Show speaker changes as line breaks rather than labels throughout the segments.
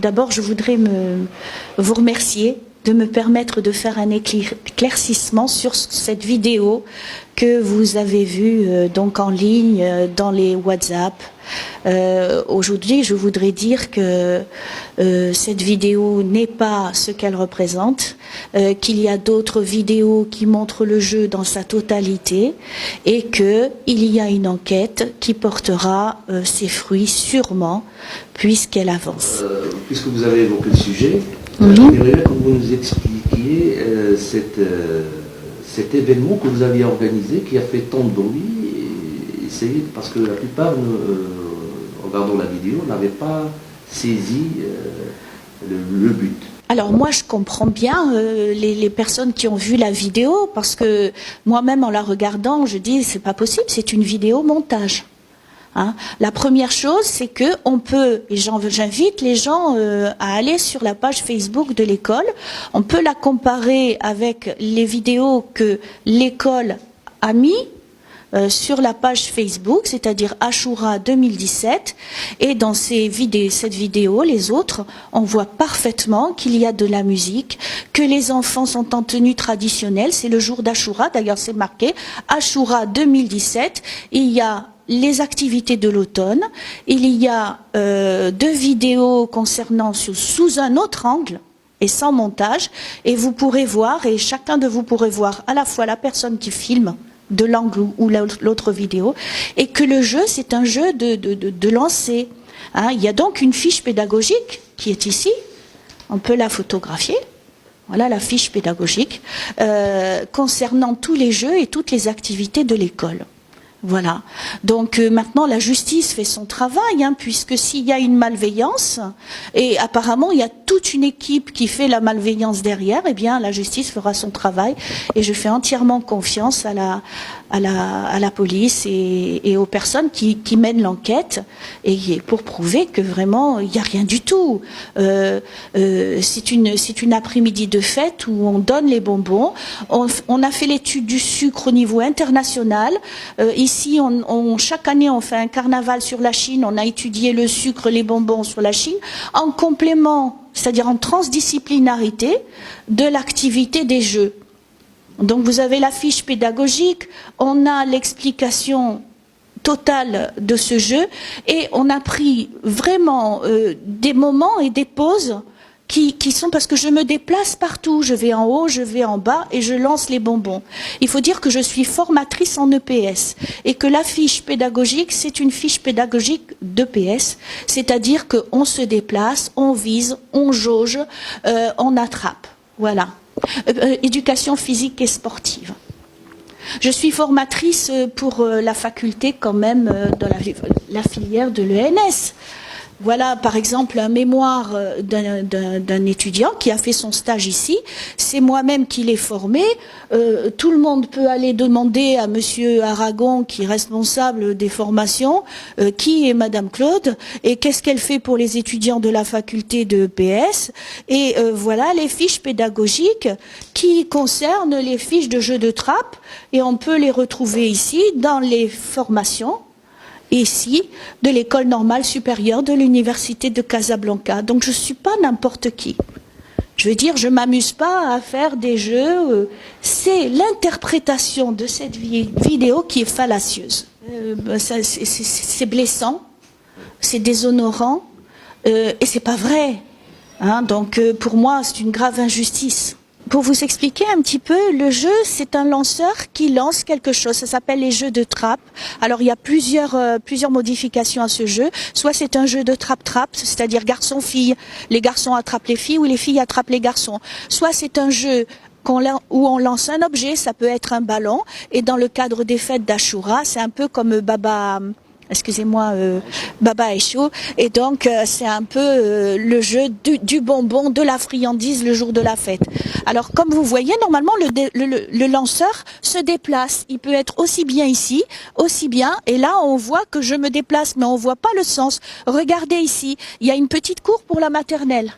D'abord, je voudrais vous remercier de me permettre de faire un éclaircissement sur cette vidéo que vous avez vue donc en ligne dans les WhatsApp. Aujourd'hui, je voudrais dire que cette vidéo n'est pas ce qu'elle représente, qu'il y a d'autres vidéos qui montrent le jeu dans sa totalité et qu'il y a une enquête qui portera ses fruits sûrement puisqu'elle avance.
Puisque vous avez évoqué le sujet,
Oui.
j'aimerais bien que vous nous expliquiez cet événement que vous aviez organisé qui a fait tant de bruit, parce que la plupart, en regardant la vidéo, n'avaient pas saisi le but.
Alors moi je comprends bien les personnes qui ont vu la vidéo parce que moi-même en la regardant je dis c'est pas possible, c'est une vidéo montage. Hein. La première chose, c'est que on peut, et j'invite les gens à aller sur la page Facebook de l'école, on peut la comparer avec les vidéos que l'école a mis sur la page Facebook, c'est-à-dire Ashura 2017, et dans cette vidéo, les autres, on voit parfaitement qu'il y a de la musique, que les enfants sont en tenue traditionnelle, c'est le jour d'Ashura, d'ailleurs c'est marqué Ashura 2017, il y a les activités de l'automne, il y a 2 vidéos concernant sous un autre angle et sans montage, et vous pourrez voir, et chacun de vous pourrez voir à la fois la personne qui filme de l'angle ou l'autre vidéo, et que le jeu c'est un jeu de lancer. Hein, il y a donc une fiche pédagogique qui est ici, on peut la photographier. Voilà la fiche pédagogique concernant tous les jeux et toutes les activités de l'école. Voilà. Donc maintenant la justice fait son travail, hein, puisque s'il y a une malveillance, et apparemment il y a toute une équipe qui fait la malveillance derrière, eh bien la justice fera son travail, et je fais entièrement confiance à la police et aux personnes qui mènent l'enquête, et pour prouver que vraiment il n'y a rien du tout. C'est une après-midi de fête où on donne les bonbons. On a fait l'étude du sucre au niveau international. Ici, chaque année, on fait un carnaval sur la Chine. On a étudié le sucre, les bonbons sur la Chine, en complément, c'est-à-dire en transdisciplinarité de l'activité des jeux. Donc, vous avez la fiche pédagogique, on a l'explication totale de ce jeu, et on a pris vraiment des moments et des pauses qui sont parce que je me déplace partout, je vais en haut, je vais en bas et je lance les bonbons. Il faut dire que je suis formatrice en EPS et que la fiche pédagogique, c'est une fiche pédagogique d'EPS, c'est-à-dire qu'on se déplace, on vise, on jauge, on attrape. Voilà. Éducation physique et sportive. Je suis formatrice pour la faculté quand même dans la filière de l'ENS. Voilà, par exemple, un mémoire d'un étudiant qui a fait son stage ici. C'est moi-même qui l'ai formé. Tout le monde peut aller demander à Monsieur Aragon, qui est responsable des formations, qui est Madame Claude et qu'est-ce qu'elle fait pour les étudiants de la faculté de EPS. Et voilà les fiches pédagogiques qui concernent les fiches de jeux de trappe. Et on peut les retrouver ici dans les formations. Ici, de l'école normale supérieure de l'université de Casablanca. Donc je ne suis pas n'importe qui. Je veux dire, je ne m'amuse pas à faire des jeux. C'est l'interprétation de cette vidéo qui est fallacieuse. C'est blessant, c'est déshonorant, et c'est pas vrai. Hein, donc pour moi, c'est une grave injustice. Pour vous expliquer un petit peu, le jeu, c'est un lanceur qui lance quelque chose. Ça s'appelle les jeux de trappe. Alors, il y a plusieurs modifications à ce jeu. Soit c'est un jeu de trappe-trappe, c'est-à-dire garçon-fille. Les garçons attrapent les filles ou les filles attrapent les garçons. Soit c'est un jeu où on lance un objet, ça peut être un ballon. Et dans le cadre des fêtes d'Ashura, c'est un peu comme Baba est chaud, et donc c'est un peu le jeu du bonbon, de la friandise le jour de la fête. Alors comme vous voyez, normalement le lanceur se déplace, il peut être aussi bien ici, aussi bien, et là on voit que je me déplace, mais on voit pas le sens. Regardez ici, il y a une petite cour pour la maternelle,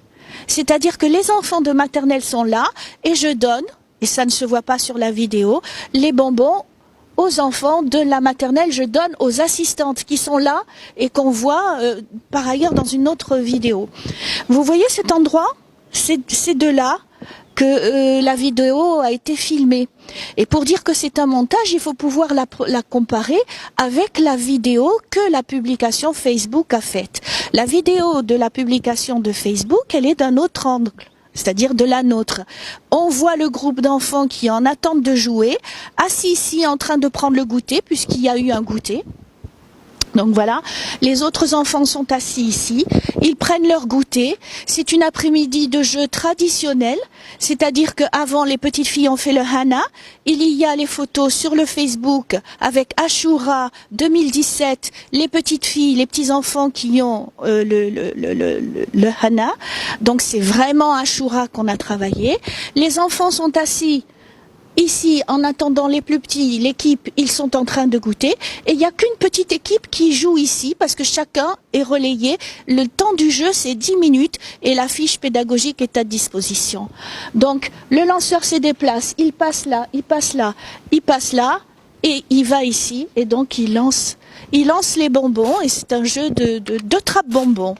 c'est-à-dire que les enfants de maternelle sont là, et je donne, et ça ne se voit pas sur la vidéo, les bonbons aux enfants de la maternelle, je donne aux assistantes qui sont là et qu'on voit par ailleurs dans une autre vidéo. Vous voyez cet endroit? C'est de là que la vidéo a été filmée. Et pour dire que c'est un montage, il faut pouvoir la comparer avec la vidéo que la publication Facebook a faite. La vidéo de la publication de Facebook, elle est d'un autre angle, c'est-à-dire de la nôtre. On voit le groupe d'enfants qui en attendent de jouer, assis ici en train de prendre le goûter, puisqu'il y a eu un goûter. Donc voilà, les autres enfants sont assis ici, ils prennent leur goûter. C'est une après-midi de jeu traditionnel, c'est-à-dire qu'avant les petites filles ont fait le Hana, il y a les photos sur le Facebook avec Ashura 2017, les petites filles, les petits enfants qui ont le Hana. Donc c'est vraiment Ashura qu'on a travaillé. Les enfants sont assis ici, en attendant les plus petits, l'équipe, ils sont en train de goûter. Et il n'y a qu'une petite équipe qui joue ici, parce que chacun est relayé. Le temps du jeu, c'est 10 minutes, et la fiche pédagogique est à disposition. Donc, le lanceur se déplace, il passe là, il passe là, il passe là, et il va ici, et donc il lance les bonbons, et c'est un jeu de trappe bonbons.